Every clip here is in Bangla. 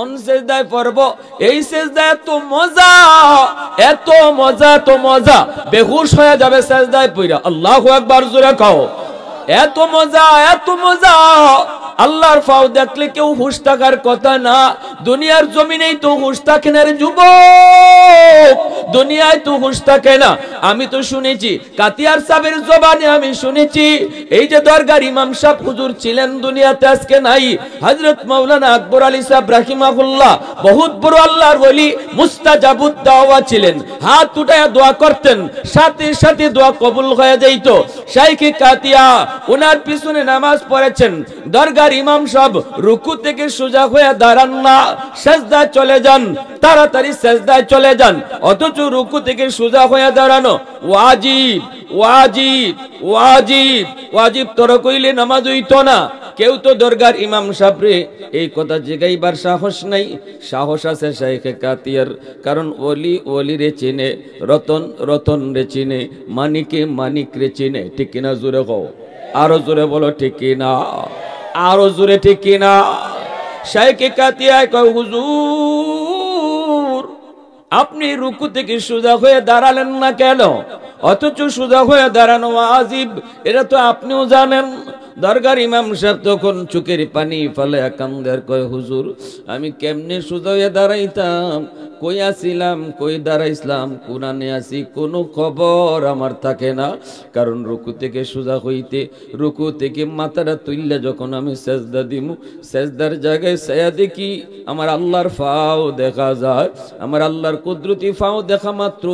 কোন সেজদায় পড়ব, এই সেজদায় এত মজা, এত মজা, এত মজা, বেহুশ হয়ে যাবে সেজদায় পড়া। আল্লাহু আকবার জোরে কও। এত মজা, এত মজা, আল্লাহর ফাও দেখলে কেউ হুশ থাকার কথা না। দুনিয়ার জমিনেই তো হুশ থাকে না রে যুবক, দুনিয়ায় তো হুশ থাকে না। আমি তো শুনেছি কাতিয়ার সাহেবের জবানে, আমি শুনেছি এই যে দরগার ইমাম সাহেব হুজুর ছিলেন, দুনিয়াতে আজকে নাই, হযরত মাওলানা আকবর আলী সাহেব রাহিমাহুল্লাহ, বহুত বড় আল্লাহর ওলি, মুস্তাজাবুদ দাওয়া ছিলেন। হাত উঠায়া দোয়া করতেন, সাথে সাথে দোয়া কবুল হয়ে যাইত। শাইখ কাতিয়া ওনার পিছনে নামাজ পড়েছেন। দরগার ইমাম সাহেব রুকু থেকে সোজা হয়ে দাঁড়ান না, সেজদায় চলে যান, তাড়াতাড়ি সেজদায় চলে যান। অথচ রুকু থেকে সোজা হয়ে দাঁড়ানো ওয়াজিব, ওয়াজিব, ওয়াজিব, ওয়াজিব তোর কইলে নামাজ হইতো না। কেউ তো দরগার ইমাম সাহেবরে এই কথা জিগাইবার সাহস নাই। সাহস আছে শাইখ কাতিয়ার, কারণ ওলি ওলি রে চিনে, রতন রতন রে চিনে, মানিকে মানিক রে চিনে। ঠিক কিনা জোরে কও, আরো জোরে বলো ঠিক কিনা, আরো জোরে ঠিক কিনা। শাইখ কাতিয়ায় কয় হুজুর আপনি রুকু থেকে সোজা হয়ে দাঁড়ালেন না কেন? অথচ সোজা হয়ে দাঁড়ানো ওয়াজিব, এটা তো আপনিও জানেন। দরগার ইমাম সাহেব তখন চোখের পানি ফেলে কান্দার কয় হুজুর আমি কেমনে সোজা হয়ে দাঁড়াইতাম, কই আসিলাম, কই দাঁড়াইছিলাম, কোরআনে আসি, কোনো খবর আমার থাকে না। কারণ রুকু থেকে সোজা হইতে, রুকু থেকে মাথাটা তুললে যখন আমি সেজদা দিমু, সেজদার জায়গায় ছায়া দেখি আমার আল্লাহর ফাও দেখা যায়। আমার আল্লাহর কুদরতি ফাও দেখা মাত্র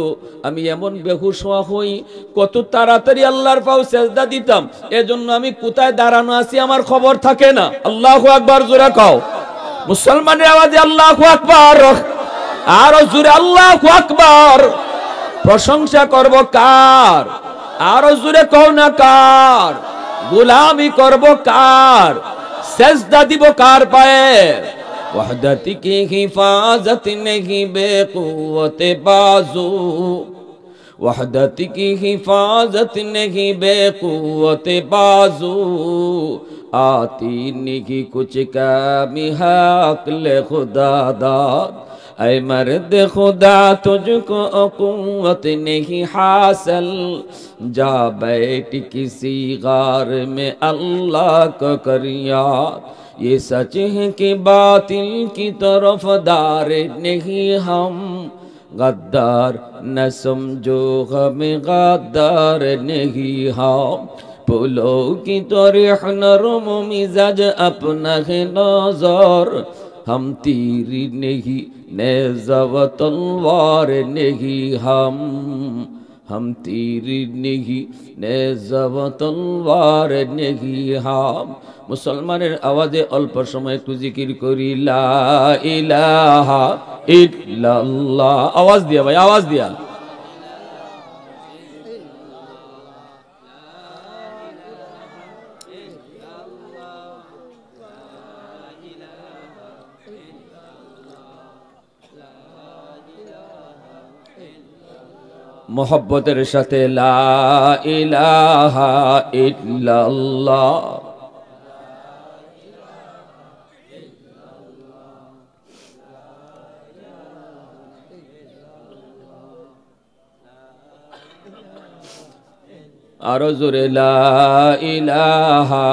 আমি এমন বেহুশ হই, কত তাড়াতাড়ি আল্লাহর ফাও সেজদা দিতাম। এজন্য আমি কোথায় দাঁড়ানো আছি আমার খবর থাকে না। আল্লাহু আকবার জোরে কও, মুসলমানের আওয়াজে আল্লাহু আকবার, আরো জোরে আল্লাহু আকবার। প্রশংসা করব কার? আরো জোরে কও না কার? গোলামি করব কার? সেজদা দিব কার পায়ে? वहदत की हिफाजत नहीं बेक़ुव्वत बाजू, वहदत की हिफाजत नहीं बेक़ुव्वत बाजू, आती नहीं कुछ कमी है अक्ल खुदा दाद। ऐ मर्द खुदा तुझको क़ुव्वत नहीं हासिल, जा बैठ किसी गार में अल्लाह को कर याद। ये सच है कि बातिल की तरफ दार नहीं हम, गद्दार न समझो हमें गद्दार नहीं हम। फूलों की तरह नरम मिजाज अपना है नज़र, हम तीर नहीं नेज़ा व तलवार नहीं हम तीर नहीं नेज़ा व तलवार नहीं हम। মুসলমানের আওয়াজে অল্প সময় একটু জিকির করি লা ইলাহা ইল্লাল্লাহ। আওয়াজ দিয়া ভাই, আওয়াজ দিয়া। মোহব্বতের সাথে লা ইলাহা ইল্লাল্লাহ। আরো জোরে লা ইলাহা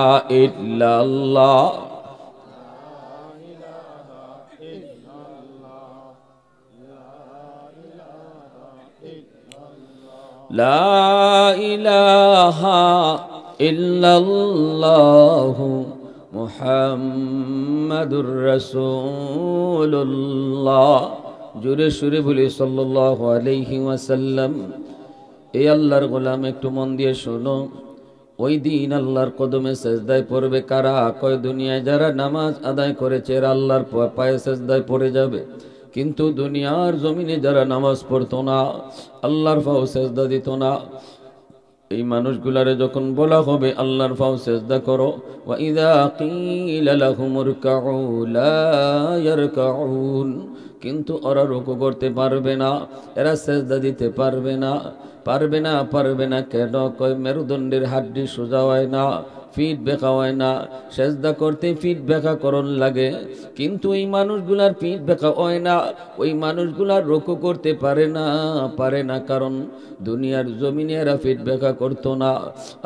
ইল্লাল্লাহ। লা ইলাহা ইল্লাল্লাহ মুহাম্মাদুর রাসূলুল্লাহ। জোরে সুরে বলি সাল্লাল্লাহু আলাইহি ওয়াসাল্লাম। এই আল্লাহর গোলাম একটু মন দিয়ে শোনো, ওই দিন আল্লাহর কদমে সেজদায় পড়বে কারা? কয় দুনিয়ায় যারা নামাজ আদায় করেছে এরা আল্লাহর পায়ে সেজদায় পড়ে যাবে, কিন্তু দুনিয়ার জমিনে যারা নামাজ পড়তো না, আল্লাহর পাও সেজদা দিত না, এই মানুষগুলারে যখন বলা হবে আল্লাহর পাও সেজদা করো, ওয়া ইযা কিলা লাহুমুরকাউ লা ইয়ারকাউন, কিন্তু ওরা রুকু করতে পারবে না, এরা সেজদা দিতে পারবে না, পারবে না, পারবে না। কেন? কয় মেরুদণ্ডের হাড্ডি সোজা হয় না, ফিট বেঁকা হয় না, সেজদা করতে ফিট বেঁকা করণ লাগে। কিন্তু এই মানুষগুলার ফিট বেঁকা হয় না, ওই মানুষগুলার রুকু করতে পারে না, কারণ দুনিয়ার জমিনে এরা ফিট বেঁকা করতো না।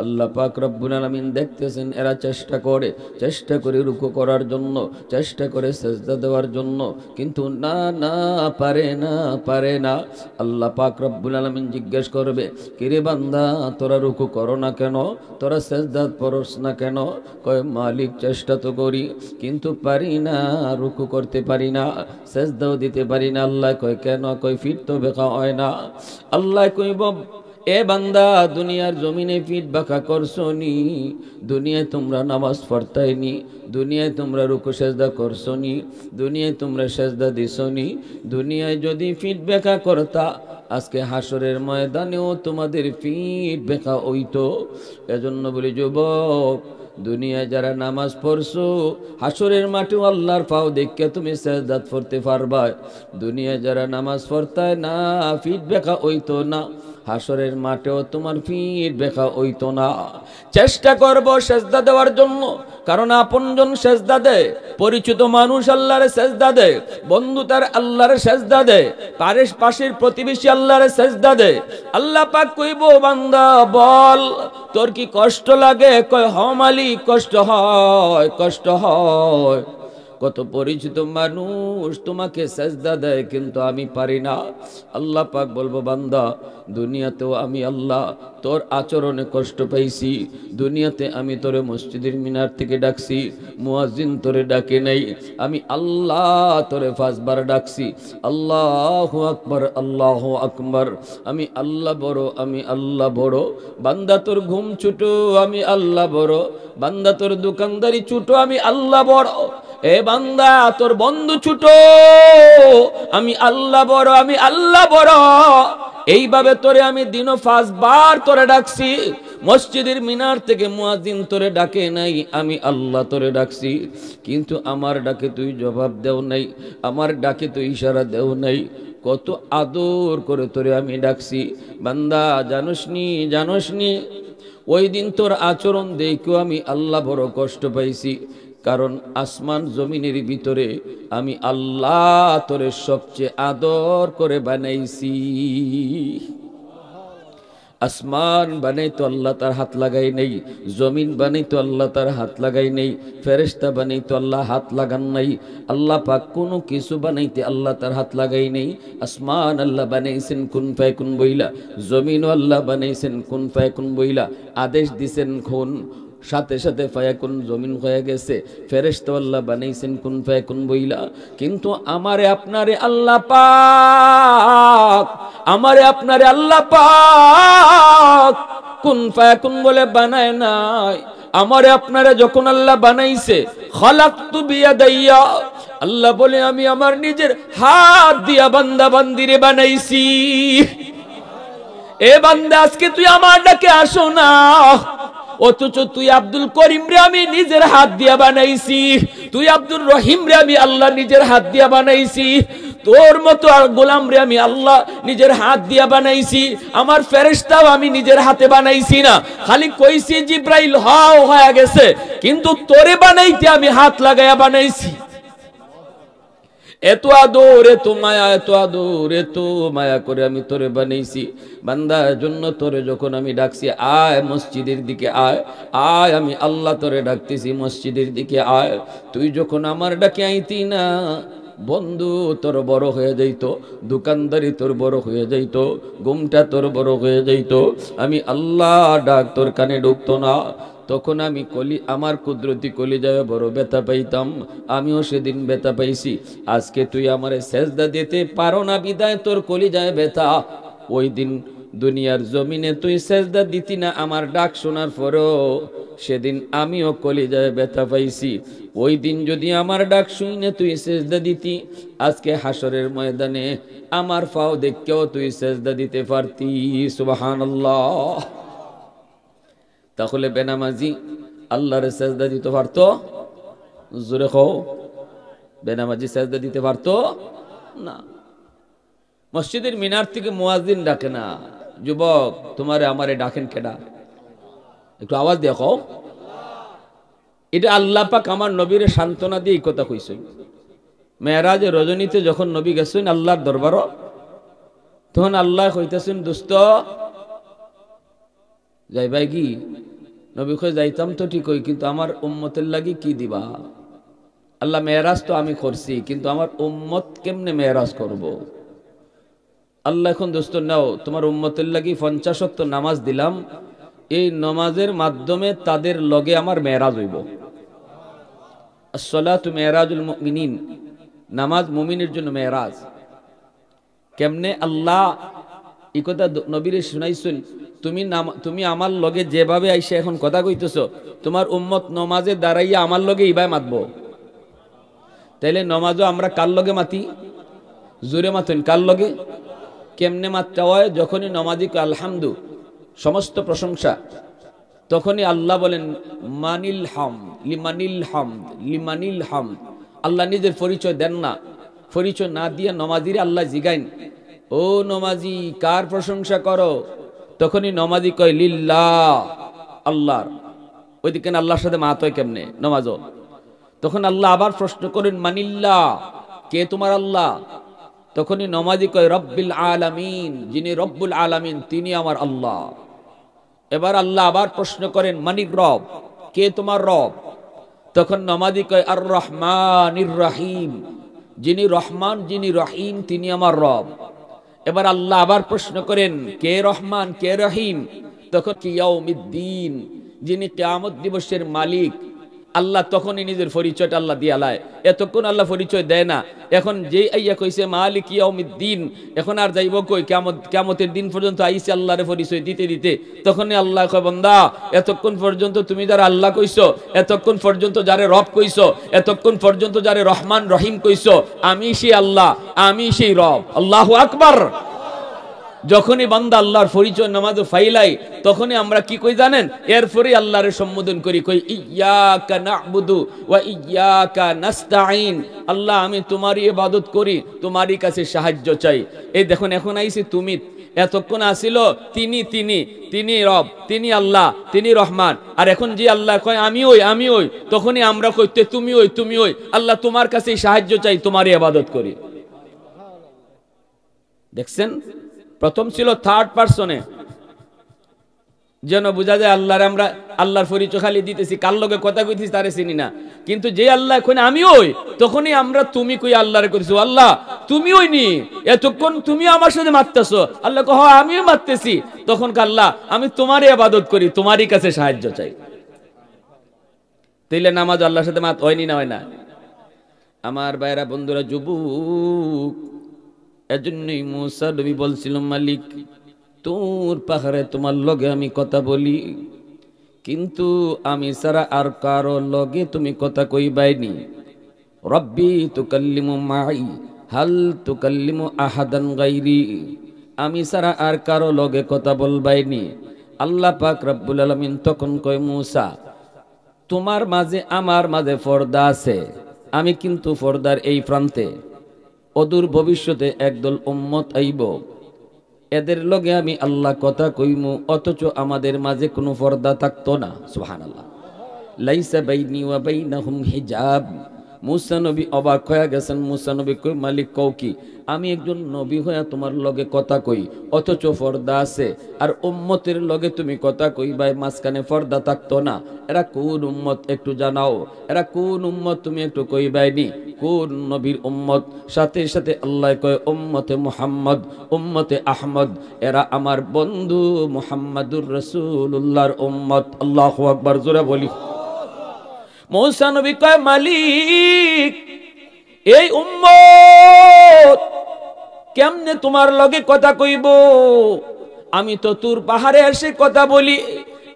আল্লাহ পাক রব্বুল আলামিন দেখতেছেন এরা চেষ্টা করে রুকু করার জন্য, চেষ্টা করে সেজদা দেওয়ার জন্য, কিন্তু না পারে না। আল্লাহ পাক রব্বুল আলামিন জিজ্ঞেস করবে, কিরে বান্দা তোরা রুকু করো না কেন, তোরা সেজদা পড়স না কেন? কয় মালিক চেষ্টা তো করি কিন্তু পারি না, রুকু করতে পারি না, সেজদাও দিতে পারি না। আল্লাহ কয় কেন? কয় ফিট তো বেঁকা হয় না। আল্লাহ কইব, এ বান্দা দুনিয়ার জমিনে ফিট বাঁকা করছো নি, দুনিয়ায় তোমরা নামাজ পড়তাই নি, দুনিয়ায় তোমরা রুকু সেজদা করছো নি, দুনিয়ায় তোমরা সেজদা দিছো নি। দুনিয়ায় যদি ফিট বাঁকা করতা, আজকে হাসরের ময়দানেও তোমাদের ফিট বেঁকা হইতো। এজন্য বলি যুবক, দুনিয়ায় যারা নামাজ পড়ছো, হাসরের মাঠেও আল্লাহর পাও দেখে তুমি সেজদাত পড়তে পারবা। দুনিয়ায় যারা নামাজ পড়তায় না, ফিট বেঁকা হইতো না, হাসরের মাঠেও তোমার ফিট বেঁকা হইতো না। চেষ্টা করবো সেজদা দেওয়ার জন্য, কারণ আপনজন সেজদা দেয়, পরিচিত মানুষ আল্লাহর সেজদা দেয়, বন্ধু তার আল্লাহর সেজদা দেয়, পাশের প্রতিবেশী আল্লাহর সেজদা দেয়। আল্লাহ পাক কইব, বান্দা বল তোর কি কষ্ট লাগে? কয় হ মালিক, কষ্ট হয়। কত পরিচিত মানুষ তোমাকে সেজদা দেয়, কিন্তু আমি পারি না। আল্লাহ পাক বলবো, বান্দা দুনিয়াতেও আমি আল্লাহ তোর আচরণে কষ্ট পাইছি। দুনিয়াতে আমি তোরে মসজিদের মিনার থেকে ডাকছি, মুয়াজ্জিন তোরে ডাকে নাই, আমি আল্লাহ তোরে 5 বার ডাকছি, আল্লাহু আকবার, আল্লাহু আকবার। আমি আল্লাহ বড়। বান্দা তোর ঘুম ছোট, আমি আল্লাহ বড়। বান্দা তোর দোকানদারি ছোট, আমি আল্লাহ বড়। এ বান্দা তোর বন্ধু ছোট, আমি আল্লাহ বড়। এইভাবে তোরে আমি দিনও 5 বার তোরে ডাকছি। মসজিদের মিনার থেকে মুয়াজ্জিন তোরে ডাকে নাই, আমি আল্লাহ তোরে ডাকছি, কিন্তু আমার ডাকে তুই জবাব দেও নাই, আমার ডাকে তুই ইশারা দেও নাই। কত আদর করে তোরে আমি ডাকছি। বান্দা জানোসনি ওই দিন তোর আচরণ দেখো আমি আল্লাহ বড় কষ্ট পাইছি, কারণ আসমান জমিনের ভিতরে আমি আল্লাহ তোরে সবচেয়ে আদর করে বানাইছি। আসমান বানাই তো আল্লাহ তার হাত লাগাই নেই, জমিন বানাই তো আল্লাহ তার হাত লাগাই নেই, ফেরেশতা বানাই তো আল্লাহ হাত লাগান নাই। আল্লাহ পাক কোনো কিছু বানাইতে আল্লাহ তার হাত লাগাই নেই। আসমান আল্লাহ বানাইছেন কুন ফায়াকুন বইলা, জমিনও আল্লাহ বানাইছেন কুন ফায়াকুন বইলা, আদেশ দিছেন খুন, সাথে সাথে ফায়াকুন জমিন হয়ে গেছে। ফেরেশতা আল্লাহ বানাইছেন কুন ফায়াকুন বইলা, কিন্তু আমারে আপনারে আল্লাহ পাক কুন ফায়াকুন বলে বানায় নাই। আমারে আপনারে যখন আল্লাহ বানাইছে, খালাকতু বিয়াদাইয়া, আল্লাহ বলে আমি আমার নিজের হাত দিয়া বান্দা বান্দিরে বানাইছি। এ বান্দা আজকে তুই আমার ডাকে আসো না, অথচ তুই আব্দুল করিম রে আমি নিজের হাত দিয়া বানাইছি, তুই আব্দুল রহিম রে আমি আল্লাহ নিজের হাত দিয়া বানাইছি, তোর মতো আর গোলাম রে আমি আল্লাহ নিজের হাত দিয়া বানাইছি। আমার ফেরেশতাও আমি নিজের হাতে বানাইছি না, খালি কইছি জিব্রাইল হও হয়ে গেছে, কিন্তু তোরে বানাইতে আমি হাত লাগায়া বানাইছি। এত আদর, এত মায়া করে আমি তোরে বানাইছি। বান্দা জন্য তোরে যখন আমি ডাকছি, আয় মসজিদের দিকে আয়, আমি আল্লাহ তোরে ডাকতেছি মসজিদের দিকে আয়। তুই যখন আমার ডাকে আইতি না, বন্ধু তোর বড় হয়ে যাইত, দোকানদারি তোর বড় হয়ে যাইত, ঘুমটা তোর বড় হয়ে যাইত, আমি আল্লাহ ডাক তোর কানে ঢুকতো না। তখন আমি আমার কুদরতি কলিজায় বড় ব্যথা পাইতাম, আমিও সেদিন ব্যথা পাইছি। আজকে তুই আমারে সেজদা দিতে পারো না বিদায় তোর কলিজায় ব্যথা। ওই দিন দুনিয়ার জমিনে তুই সেজদা দিতি না, আমার ডাক শোনার পরেও সেদিন আমিও কলিজায় ব্যথা পাইছি। ওই দিন যদি আমার ডাক শুনে তুই সেজদা দিতি, আজকে হাসরের ময়দানে আমার পাও দেখেও তুই সেজদা দিতে পারতি। সুবহানাল্লাহ। তাহলে বেনামাজি আল্লাহর সেজদা দিতে পারতো? জোরে কও, বেনামাজি সেজদা দিতে পারতো না। মসজিদের মিনার থেকে মুয়াজ্জিন ডাকে না, যুবক তোমারে আমারে ডাকেন কেডা? একটু আওয়াজ দিয়ে কও। এটা আল্লাহ পাক আমার নবীর সান্ত্বনা দিয়ে এই কথা কইছেন। মেরাজের রজনীতে যখন নবী গেছেন আল্লাহর দরবারও, তখন আল্লাহ কইতেছেন দোস্ত যাইবাই কি? নবী কই যাইতাম তো ঠিকই, কিন্তু আমার উম্মতের লাগি কি দিবা? আল্লাহ মেরাজ তো আমি করছি, কিন্তু আমার উম্মত কেমনে মেরাজ করব? আল্লাহ এখন দোস্ত নাও, তোমার উম্মতের লাগি 50 ওয়াক্ত নামাজ দিলাম, এই নামাজের মাধ্যমে তাদের লগে আমার মেরাজ হইব। আসসালাতু মেরাজুল মুমিনিন, নামাজ মুমিনের জন্য মেরাজ। কেমনে আল্লাহ এই কথা নবীরে শুনাইছেন, তুমি আমার লগে যেভাবে আইসা এখন কথা কইতেছো, তোমার উম্মত নমাজে দাঁড়াইয়া আমার লগে ইবাই মাতবো। তাইলে নমাজও আমরা কার লগে মাতি? জোরে মাতেন কার লগে? কেমনে মাত্রা হয়? যখনই নমাজি আলহামদু, সমস্ত প্রশংসা, তখনই আল্লাহ বলেন মানিল হামদ লিমানিল হামদ লিমানিল হামদ। আল্লাহ নিজের পরিচয় দেন না, পরিচয় না দিয়ে নমাজিরে আল্লাহ জিগাইন, ও নমাজি কার প্রশংসা করো? তখনই নমাজি কয় লিল্লাহ, আল্লাহর। ওইদিকে আল্লাহর সাথে মাত হয় কেমনে নমাজও? তখন আল্লাহ আবার প্রশ্ন করেন মানিল্লাহ, কে তোমার আল্লাহ? তখনই নমাজি কয় রব্বিল আলামিন, যিনি রব্বুল আলামিন তিনি আমার আল্লাহ। এবার আল্লাহ আবার প্রশ্ন করেন মানির রব, কে তোমার রব? তখন নমাজি কয় আর রহমানির রহিম, যিনি রহমান যিনি রহিম তিনি আমার রব। এবার আল্লাহ আবার প্রশ্ন করেন কে রহমান কে রহিম? তখন ইয়াউমিদ্দিন, যিনি কিয়ামত দিবসের মালিক। আল্লাহ তখনই নিজের পরিচয়টা আল্লাহ দিয়ালায়। এতক্ষণ আল্লাহ পরিচয় দেয় না, এখন যে আইয়া কইছে মালিক ইয়াউমিদ্দিন, এখন আর যাইব কই? কিয়ামতের দিন পর্যন্ত আইছে আল্লাহর পরিচয় দিতে দিতে। তখনই আল্লাহ কয় বান্দা, এতক্ষণ পর্যন্ত তুমি যারা আল্লাহ কইছো, এতক্ষণ পর্যন্ত যারে রব কইছো, এতক্ষণ পর্যন্ত যারে রহমান রহিম কইছো, আমি সেই আল্লাহ, আমি সেই রব। আল্লাহু আকবার। যখনই বান্দা আল্লাহর পরিচয় নামাজে ফাইলাই, তখনই আমরা কি কই জানেন? এরপরে আল্লাহরে সম্বোধন করি, কই ইয়্যাকা না'বুদু ওয়া ইয়্যাকা নাস্তাঈন। আল্লাহ আমি তোমারই ইবাদত করি, তোমারই কাছে সাহায্য চাই। এই দেখুন এখন আইছে তুমি, এতক্ষণ আসিল তিনি তিনি তিনি রব, তিনি আল্লাহ, তিনি রহমান। আর এখন যে আল্লাহ কয় আমি ওই আমি ওই, তখনই আমরা কইতে তুমি ওই তুমি ওই। আল্লাহ তোমার কাছে সাহায্য চাই, তোমারই ইবাদত করি। দেখছেন, প্রথম ছিল থার্ড পারসনে, যেন বোঝা যায় আল্লাহর আমরা আল্লাহর পরিচয় খালি দিতেছি, কার লগে কথা কইতেছি তারে চিনি না। কিন্তু যে আল্লাহ এখন আমি ওই, তখনই আমরা তুমি কই আল্লাহরে কইছো আল্লাহ তুমি ওই নি, এতক্ষণ তুমি আমার সাথে মারতেছো। আল্লাহ কহ আমিও মারতেছি। তখন আল্লাহ আমি তোমারই ইবাদত করি, তোমারই কাছে সাহায্য চাই। তাইলে নামাজ আল্লাহর সাথে মাত হয়নি না হয় না? আমার ভাইরা বন্ধুরা যুবক, এজন্যই মুসা নবী বলছিল মালিক তোর পাহাড়ে তোমার লগে আমি কথা বলি, কিন্তু আমি ছাড়া আর কারো লগে তুমি কথা কইবাইনি। রব্বি তুকাল্লিমু মাই হাল তুকাল্লিমু আহাদান গায়রি, আমি ছাড়া আর কারো লগে কথা বলবাইনি। আল্লাহ পাক রব্বুল আলামিন তখন কয় মুসা তোমার মাঝে আমার মাঝে পর্দা আছে, আমি কিন্তু পর্দার এই প্রান্তে। অদূর ভবিষ্যতে একদল উম্মত আইব, এদের লগে আমি আল্লাহ কথা কইমু, অথচ আমাদের মাঝে কোনো পর্দা থাকতো না। সুবহানাল্লাহ। লাইসা বাইনি ওয়া বাইনাহুম হিজাব। মুসা নবী অবাক হয়ে গেছেন। মুসা নবী কই মালিক কও কি? আমি একজন নবী হয়ে তোমার লগে কথা কই, অথচ পর্দা আছে, আর উম্মতের লগে তুমি কথা কইবাই মাঝখানে পর্দা থাকতো না। এরা কোন উম্মত একটু জানাও, এরা কোন উম্মত তুমি একটু কইবাইনি, কোন নবীর উম্মত? সাথে সাথে আল্লাহ কয় উম্মতে মুহাম্মদ, উম্মতে আহমদ, এরা আমার বন্ধু মুহাম্মাদুর রাসূলুল্লাহর উম্মত। আল্লাহু আকবার, জোরে বলি। মুসা নবী কয় মালিক এই উম্মত কেমনে তোমার লগে কথা কইব? আমি তো তুর পাহাড়ে এসে কথা বলি,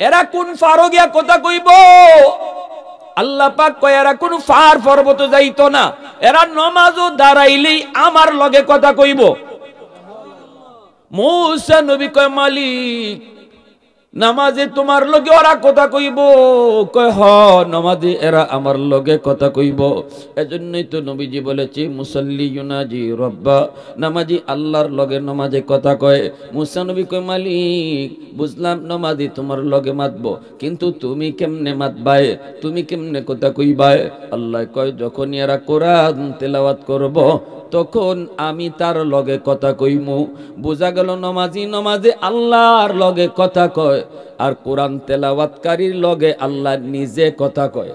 এরা কোন ফারো গিয়া কথা কইব? আল্লাহ পাক কয় এরা কোন ফার পর্বত যাইতো না, এরা নামাজও দাঁড়াইলেই আমার লগে কথা কইব। মুসা নবী কয় মালিক নামাজে তোমার লগে ওরা কথা কইব, কয় হ নামাজে এরা আমার লগে কথা কইব। এজন্যই তো নবীজি বলেছে মুসাল্লি ইউনাজি রব্বা, নামাজি আল্লাহর লগে নামাজে কথা কয়। মুসা নবী কয় মালিক বুঝলাম নামাজি তোমার লগে মাতবো, কিন্তু তুমি কেমনে মাতবাই, তুমি কেমনে কথা কইবাই? আল্লাহ কয় যখন এরা কোরআন তেলাওয়াত করব তখন আমি তার লগে কথা কইমু। বোঝা গেল নমাজি নমাজে আল্লাহর লগে কথা কয়, আর কোরআন তেলাওয়াতকারীর লগে আল্লাহ নিজে কথা কয়।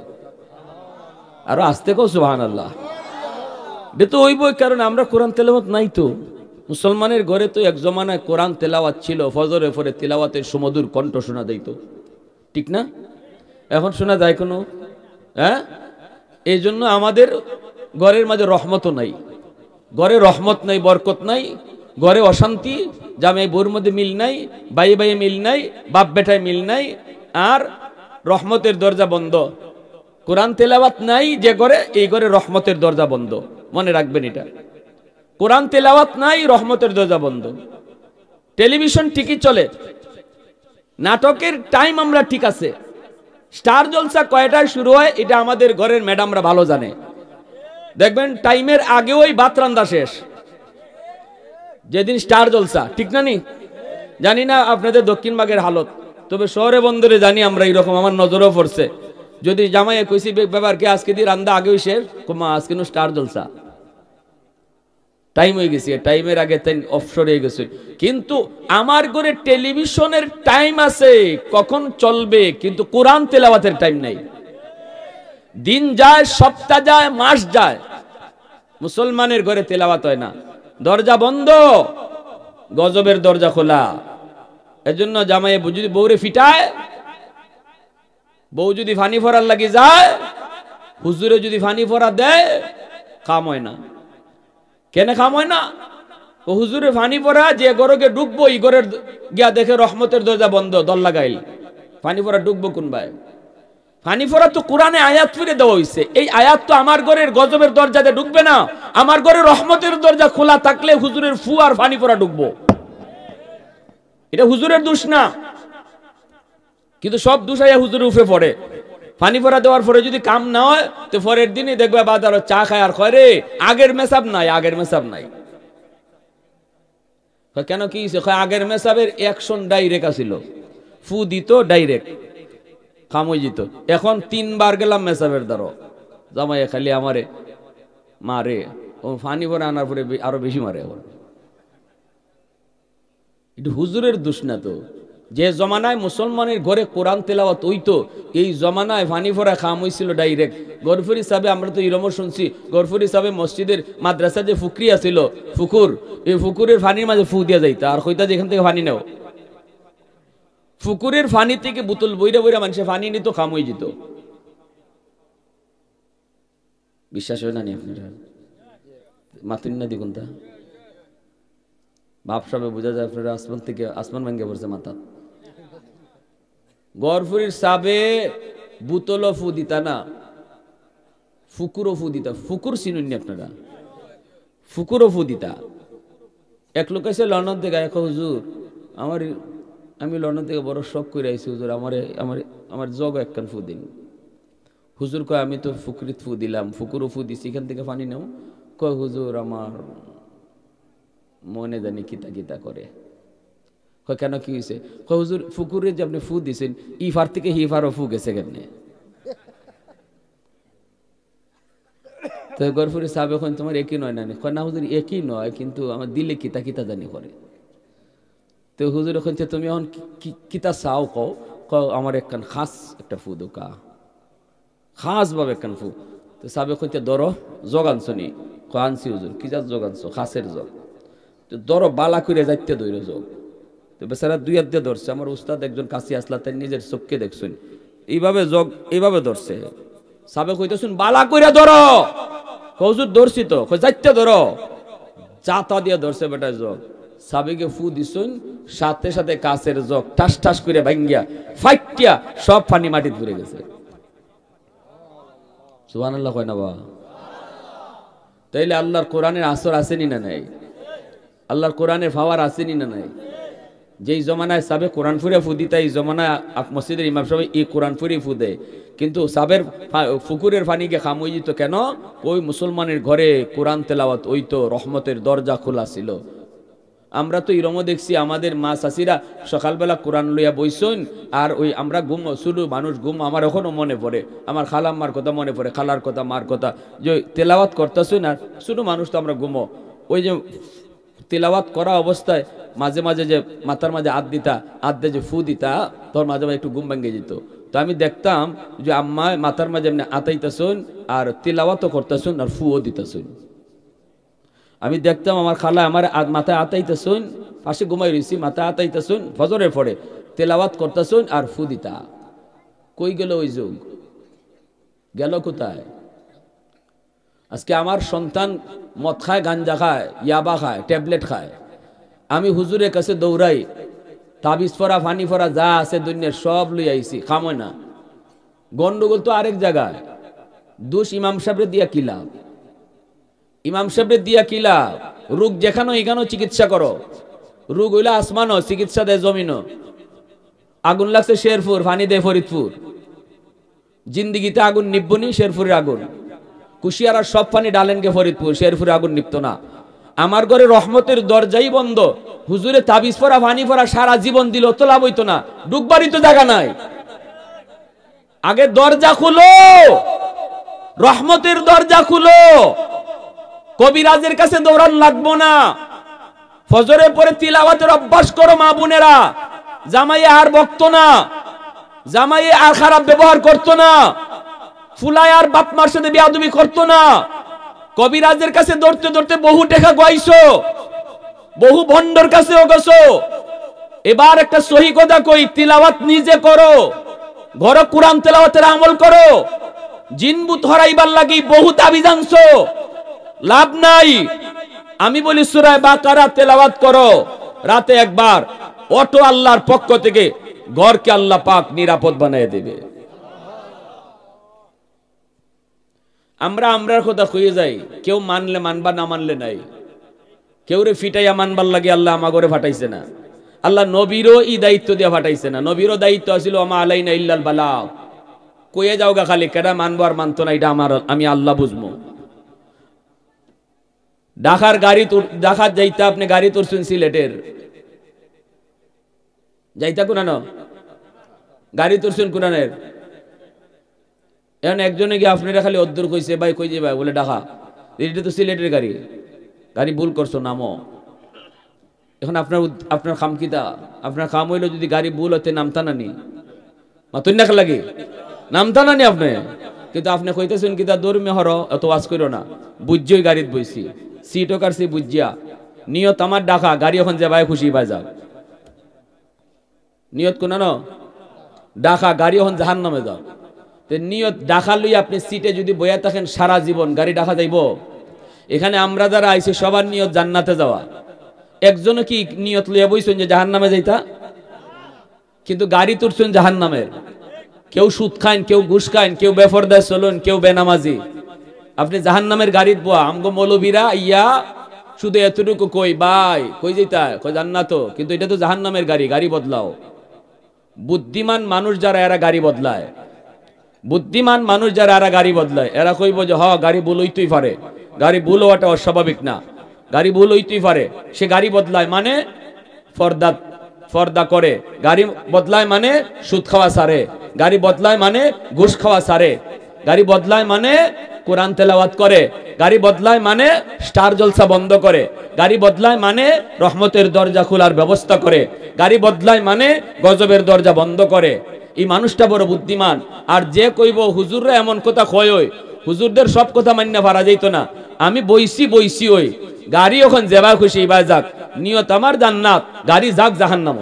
আর আস্তে কও সুবহানাল্লাহ। এটা তো ওই কারণে আমরা কোরআন তেলাওয়াত নাই তো। মুসলমানের ঘরে তো এক জমানায় কোরআন তেলাওয়াত ছিল, ফজরে পরে তেলাওয়াতের সুমধুর কণ্ঠ শোনা যাইতো, ঠিক না? এখন শোনা যায় কোনো? হ্যাঁ, এই জন্য আমাদের ঘরের মাঝে রহমতও নাই, ঘরে রহমত নাই, বরকত নাই, ঘরে অশান্তি, জামাই বউর মধ্যে মিল নাই, ভাই ভাই মিল নাই, বাপ বেটায় মিল নাই, আর রহমতের দরজা বন্ধ। কোরআন তেলাওয়াত নাই যে ঘরে, এই ঘরে রহমতের দরজা বন্ধ। মনে রাখবেন এটা, কোরআন তেলাওয়াত নাই, রহমতের দরজা বন্ধ। টেলিভিশন ঠিকই চলে, নাটকের টাইম আমরা ঠিক আছে, স্টার জলসা কয়টায় শুরু হয় এটা আমাদের ঘরের ম্যাডামরা ভালো জানে। দেখবেন টাইমের আগে ওই ভাত রান্দা শেষ যেদিন স্টার জলসা, ঠিক না? নি জানি না আপনাদের দক্ষিণ ভাগের হালত, তবে শহরে বন্দরে জানি আমরা এইরকম, আমার নজরও পড়ছে। যদি জামাইয়ে কইছি ব্যাপারকে আজকে দিয়ে রান্দা আগে শেষ, কমা আজকে নো স্টার জলসা, টাইম হয়ে গেছে, টাইমের আগে তাই অফশোর হয়ে গেছে। কিন্তু আমার ঘরে টেলিভিশনের টাইম আছে কখন চলবে, কিন্তু কোরআন তেলাওয়াতের টাইম নাই। দিন যায়, সপ্তাহ যায়, মাস যায়, মুসলমানের ঘরে তেলাওয়াত হয় না। দরজা বন্ধ, গজবের দরজা খোলা। এজন্য জামাইয়ে যদি বউরে ফিটায়, বউ যদি ফানি ফরার লাগি যায়, হুজুরে যদি ফানি ফরা দেয়, কাম হয় না। কেন কাম হয় না? ও হুজুরে ফানি পড়া যে গরকে ডুববো, এই গরের গিয়া দেখে রহমতের দরজা বন্ধ, দল লাগাইল, ফানি পড়া ডুববো কোন ভাই? ফানি পড়া তো কোরআনে আয়াত ফিরে দেওয়া হয়েছে, এই আয়াত তো আমার ঘরের গজবের দরজাতে ঢুকবে না। আমার ঘরে রহমতের দরজা খোলা থাকলে হুজুরের ফু আর ফানি পড়া ডুববো, এটা হুজুরের দোষ না। কিন্তু সব দোষ আয়া হুজুরের উফে পড়ে। পানি পরা দেওয়ার পরে যদি কাম না হয় তো পরের দিনই দেখবে বাজার চা খায় আর কয় রে আগের মেসাব নাই, আগের মেসাব নাই। কেন কি আগের মেসাবের অ্যাকশন ডাইরেক্ট আসিল, ফু দিত ডাইরেক্ট কাম হয়ে যেত। এখন 3 বার গেলাম মেসাবের দ্বারা, জামাই খালি আমারে মারে, ও পানি পরে আনার পরে আরো বেশি মারে। এখন এটা হুজুরের দোষ না তো। যে জমানায় মুসলমানের ঘরে কোরআন তেলাওয়াত হইতো, এই জমানায় ফানি ফোরা খাম হয়েছিল ডাইরেক্ট। গরফুরি সাহেব, আমরা তো ইরমও শুনছি, গরফুরি সাহেব মসজিদের মাদ্রাসা যে ফুকরি আছিল, ফুকুর, এই ফুকুরের ফানির মাঝে ফু দিয়া যাইতা, আর কইতা যেখান থেকে ফানি নেও, ফুকুরের ফানি থেকে বোতল বইরা বইরা মানুষে ফানি নিত, খাম হয়ে যেত। বিশ্বাস হয় না নি আপনারা? মাতুন না দেখুন তা ভাবসাবে বোঝা যায় আপনারা আসমান থেকে আসমান ভেঙে পড়ছে মাথা। গরফুরির সাবে বুতলও ফু দিতা না, ফুকুরও ফু দিতা। ফুকুর চিনুন আপনারা? ফুকুরও ফু দিতা। এক লোক এসে লন্ডন থেকে, এক হুজুর আমি লন্ডন থেকে বড় শখ করে আইছি হুজুর, আমার জগ একখান ফু দিন। হুজুর কয় আমি তো ফুকুরিত ফু দিলাম, ফুকুরও ফু দিছি, এখান থেকে পানি নেও। কয় হুজুর আমার মনে জানি কিতা কিতা করে। কেন কি হয়েছে? হুজুর ফুকুরে যে আপনি ফু দিছেন, ইফার থেকে হিফারও ফু গেছে কেমনে? তো গরফুরি সাহেব এখন তোমার একই নয় না? না হুজুর একই নয়, কিন্তু আমার দিলে কিতা কিতা জানি করে। তো হুজুর এখন তুমি এখন কিতা চাও কও, আমার একখান খাস একটা ফু দোকা, খাস ভাবে একখান ফু। তো সাহেব এখন ধরো জগ আনছনি? আনছি হুজুর। কি যা জগ আনছো? খাসের জগ। তো ধরো বালা করে যাইতে দৈর যোগ। তো বেচারা 2 হাত দিয়ে ধরছে। আমার উস্তাদ একজন কাছে আসলা, তাই নিজের চোখকে দেখছেন, এইভাবে যোগ এইভাবে ধরছে। সাবে কইতেছেন বালা করে ধরো। হুজুর ধরছি তো। যাইতে ধরো, চাতা দিয়ে ধরছে বেটা যোগ। সাবেকে ফু দিছেন, সাথে সাথে কাছের যোগ ঠাস ঠাস করে ভাঙ্গিয়া ফাইটিয়া সব পানি মাটি ঘুরে গেছে। সুবহানাল্লাহ কয় না বা? তাইলে আল্লাহর কোরআনের আসর আসেনি না নাই? আল্লাহর কোরআনের পাওয়ার আসেনি না নাই? যেই জমানায় সাবে কোরআন ফুরে ফু দিতা এই জমানায় মসজিদের ইমাম সাহেব এই কোরআন ফুরে ফু দেয়, কিন্তু সাবের ফুকুরের পানিকে খাম হয়ে যেত কেন? ওই মুসলমানের ঘরে কোরআন তেলাওয়াত ওই তো রহমতের দরজা খোলা ছিল। আমরা তো ইরমও দেখছি আমাদের মা চাষিরা সকালবেলা কোরআন লইয়া বইসন, আর ওই আমরা ঘুম শুধু মানুষ ঘুম। আমার এখনো মনে পড়ে আমার খালাম্মার কথা মনে পড়ে, খালার কথা, মার কথা, যে তেলাওয়াত করতেছুন আর শুধু মানুষ তো আমরা ঘুমো। ওই যে তেলাওয়াত করা অবস্থায় মাঝে মাঝে যে মাথার মাঝে আত দিতা, আত দিয়ে যে ফু দিতা, তোর মাঝে মাঝে একটু ঘুম ভেঙে যেত। তো আমি দেখতাম যে আম্মা মাথার মাঝে এমনি আতাইতেছুন আর তেলাওয়াতও করতেছুন আর ফুও দিতেছুন। আমি দেখতাম আমার খালা আমার মাথায় আতাইতেছুন, পাশে ঘুমাই রয়েছি, মাথায় আতাইতেছুন, ফজরের পরে তেলাওয়াত করতেছুন আর ফু দিতা। কই গেল ওই যুগ? গেল কোথায়? আজকে আমার সন্তান মদ খায়, গাঞ্জা খায়, ইয়াবা খায়, ট্যাবলেট খায়, আমি হুজুরের কাছে দৌড়াই, তাবিজ ফরা ফানি ফরা যা আছে দুনিয়ার সব লই আইছি, খাময় না। গন্ডগোল তো আরেক জায়গায়। দোষ ইমাম সাহেবের দিয়া কি লাভ? ইমাম সাহেবের দিয়া কি লাভ? রোগ যেখানে এখানেও চিকিৎসা করো, রোগ হইলে আসমানও, চিকিৎসা দেয় জমিনও। আগুন লাগছে শেরপুর, ফানি দেয় ফরিদপুর। জিন্দিগিতে আগুন নিবনি, শেরপুরের আগুন। কুশিয়ারা সব পানি ডালেনকে ফরিদপুর, শেরপুরে আগুন নিপ্ত না। আমার ঘরে রহমতের দরজাই বন্ধ। হুজুরে তাবিজ পরা ফানি পরা সারা জীবন দিল, তো লাভ হইতো না, ডুববারই তো জায়গা নাই। আগে দরজা খুলো, রহমতের দরজা খুলো। কবিরাজের কাছে দৌড়ান লাগবো না। ফজরের পরে তিলাওয়াতের অভ্যাস করো মা বোনেরা। জামাইয়ে আর বকতো না, জামাইয়ে আর খারাপ ব্যবহার করতো না, ফুলায় আর বাপ মার সাথে বেয়াদবি করতো না। কবিরাজের কাছে দৌড়তে দৌড়তে বহু টাকা গাইছো, বহু ভন্ডর কাছেও গেছো। এবার একটা সহি কথা কই, তিলাওয়াত নিজে করো, ঘরে কোরআন তেলাওয়াতের আমল করো। জিনবুত হরাইবার লাগি বহু তাবিজ আনছো, লাভ নাই। আমি বলি সূরা বাকারা তেলাওয়াত করো রাতে একবার, অটো আল্লাহর পক্ষ থেকে ঘরকে আল্লাহ পাক নিরাপদ বানিয়ে দেবে। আমরা আমরার কথা খুঁজে যাই, কেউ মানলে মানবা, না মানলে নাই। কেউ রে ফিটাইয়া মানবার লাগে আল্লাহ আমা ঘরে ফাটাইছে না। আল্লাহ নবীরও এই দায়িত্ব দিয়ে ফাটাইছে না। নবীরও দায়িত্ব আছিল আমা আলাইনা ইল্লাল বালাগ, কইয়ে যাও গা খালি, কেডা মানবো আর মানতো না এটা আমার, আমি আল্লাহ বুঝবো। ঢাকার গাড়ি ঢাকার যাইতে আপনি গাড়ি তুলছেন সিলেটের, যাইতা কোনানো গাড়ি তুলছেন কোনানের। এখন একজনে গিয়ে আপনারা খালি অদ্দুর কইছে, ভাই কই যে ভাই, বলে ঢাকা, এটা তো সিলেটের গাড়ি, গাড়ি ভুল করছো, নামো। এখন আপনার খাম কিতা? আপনার খাম হইলো যদি গাড়ি ভুল হতে নামতা নানি, মাতুন না লাগে নামতা নানি আপনি। কিন্তু আপনি কইতেছেন কিতা, দৌড়মে হর, এত ওয়াজ করো না, বুঝছই গাড়িত বইছি, সিটও কাটছি বুঝিয়া। নিয়ত আমার ঢাকা, গাড়ি এখন যে ভাই খুশি ভাই যাক। নিয়ত কোন ঢাকা, গাড়ি এখন জাহান্নামে যাও। নিয়ত ঢাকা লই আপনি সিটে যদি বইয়া থাকেন সারা জীবন, গাড়ি ঢাকা যাইব? এখানে আমরা যারা আইছি সবার নিয়ত জান্নাতে যাওয়া। একজনও কি নিয়ত লইয়া বইছেন যে জাহান্নামে যাইতা? কিন্তু গাড়ি তুলছেন জাহান্নামের। কেউ সুদ খান, কেউ ঘুষ খান, কেউ বেফরদায় চলুন, কেউ বেনামাজি। আপনি জাহান্নামের গাড়িত বোয়া। আমগো মৌলবীরা ইয়া শুধু এতটুকু কই, ভাই কই যাইতা, কই জান্নাত, কিন্তু এটা তো জাহান্নামের গাড়ি, গাড়ি বদলাও। বুদ্ধিমান মানুষ যারা এরা গাড়ি বদলায়, বুদ্ধিমান মানুষ যারা এরা গাড়ি বদলায়, এরা কইব যে হ গাড়ি ভুল হইতেই পারে, গাড়ি ভুল হওয়াটা অস্বাভাবিক না, গাড়ি ভুল হইতেই পারে। সে গাড়ি বদলায় মানে ফর্দা করে, গাড়ি বদলায় মানে সুদ খাওয়া সারে, গাড়ি বদলায় মানে ঘুষ খাওয়া সারে, গাড়ি বদলায় মানে কোরআন তেলাওয়াত করে, গাড়ি বদলায় মানে স্টার জলসা বন্ধ করে, গাড়ি বদলায় মানে রহমতের দরজা খোলার ব্যবস্থা করে, গাড়ি বদলায় মানে গজবের দরজা বন্ধ করে। এই মানুষটা বড় বুদ্ধিমান। আর যে কইব হুজুররা এমন কথা কয়, ওই হুজুরদের সব কথা মান্য পারা যাইত না। আমি বইছি ওই গাড়ি এখন যেবা খুশি এবার যাক, নিয়ত আমার জান্নাত, গাড়ি যাক জাহান্নাম।